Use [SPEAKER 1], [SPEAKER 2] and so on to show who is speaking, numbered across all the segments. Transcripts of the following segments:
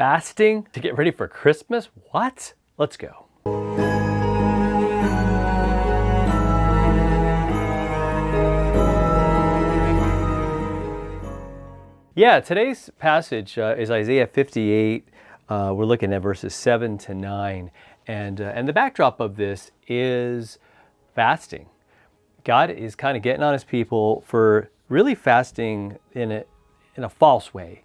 [SPEAKER 1] Fasting to get ready for Christmas? What? Let's go. Yeah, today's passage is Isaiah 58. We're looking at verses 7 to 9. And the backdrop of this is fasting. God is kind of getting on his people for really fasting in a false way.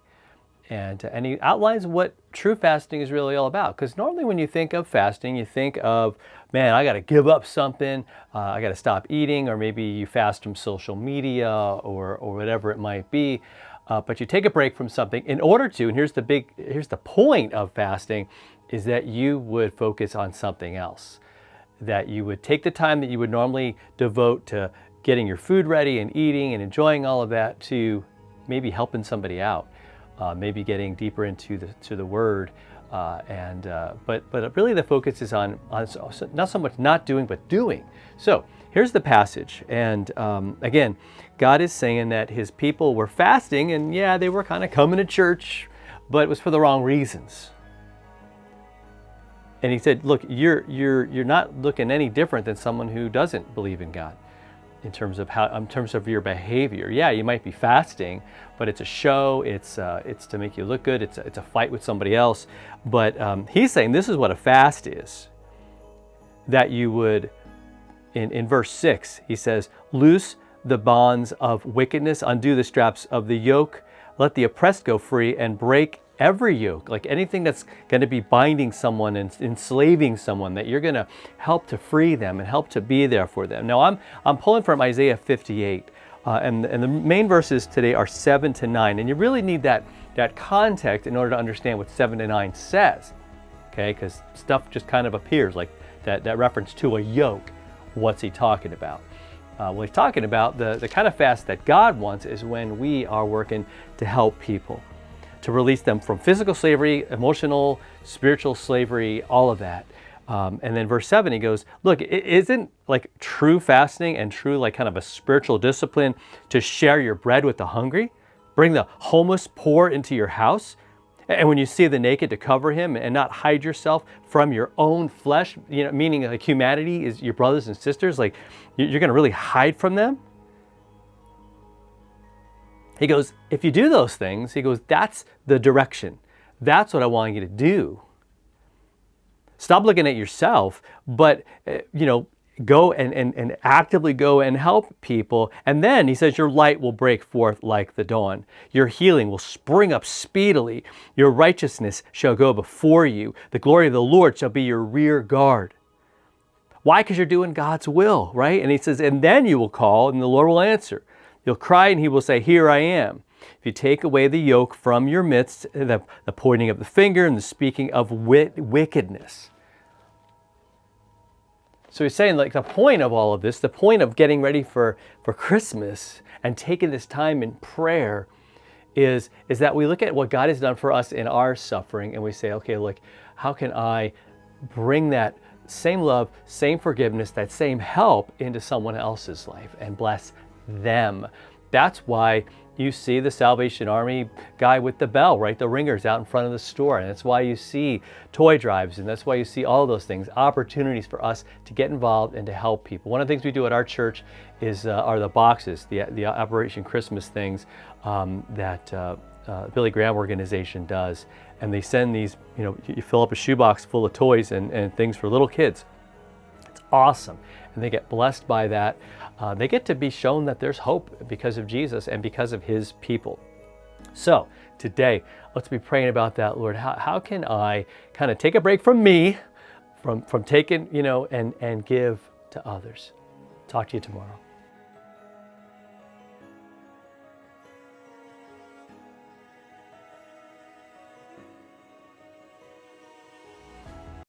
[SPEAKER 1] And he outlines what true fasting is really all about. Because normally when you think of fasting, you think of, man, I got to give up something, I got to stop eating, or maybe you fast from social media or whatever it might be. But you take a break from something in order to, and here's the point of fasting, is that you would focus on something else. That you would take the time that you would normally devote to getting your food ready and eating and enjoying all of that to maybe helping somebody out. Maybe getting deeper into the Word, but really the focus is on not so much not doing, but doing. So here's the passage, and again, God is saying that His people were fasting, and yeah, they were kind of coming to church, but it was for the wrong reasons. And He said, "Look, you're not looking any different than someone who doesn't believe in God." In terms of your behavior. Yeah, you might be fasting, but it's a show, it's to make you look good, it's a fight with somebody else. But he's saying this is what a fast is. That you would, in verse 6, he says, loose the bonds of wickedness, undo the straps of the yoke, let the oppressed go free, and break every yoke, like anything that's going to be binding someone and enslaving someone, that you're going to help to free them and help to be there for them. Now I'm pulling from Isaiah 58, and the main verses today are 7 to 9, and you really need that context in order to understand what 7 to 9 says, okay? Because stuff just kind of appears like that reference to a yoke. What's he talking about? Well, he's talking about the kind of fast that God wants is when we are working to help people, to release them from physical slavery, emotional, spiritual slavery, all of that. And then verse 7, he goes, look, it isn't like true fasting and true like kind of a spiritual discipline to share your bread with the hungry, bring the homeless poor into your house, and when you see the naked to cover him and not hide yourself from your own flesh, meaning like humanity is your brothers and sisters, like you're going to really hide from them? He goes, if you do those things, he goes, that's the direction. That's what I want you to do. Stop looking at yourself, but, go and actively go and help people. And then he says, your light will break forth like the dawn. Your healing will spring up speedily. Your righteousness shall go before you. The glory of the Lord shall be your rear guard. Why? Because you're doing God's will, right? And he says, and then you will call and the Lord will answer. You'll cry and he will say, here I am. If you take away the yoke from your midst, the pointing of the finger and the speaking of wickedness. So he's saying like the point of all of this, the point of getting ready for Christmas and taking this time in prayer is that we look at what God has done for us in our suffering and we say, okay, look, how can I bring that same love, same forgiveness, that same help into someone else's life and bless them. That's why you see the Salvation Army guy with the bell, right? The ringers out in front of the store. And that's why you see toy drives. And that's why you see all those things, opportunities for us to get involved and to help people. One of the things we do at our church are the boxes, the Operation Christmas things that Billy Graham organization does. And they send these, you fill up a shoebox full of toys and things for little kids. It's awesome. And they get blessed by that. They get to be shown that there's hope because of Jesus and because of his people. So today, let's be praying about that, Lord. How can I kind of take a break from me, from taking, and give to others? Talk to you tomorrow.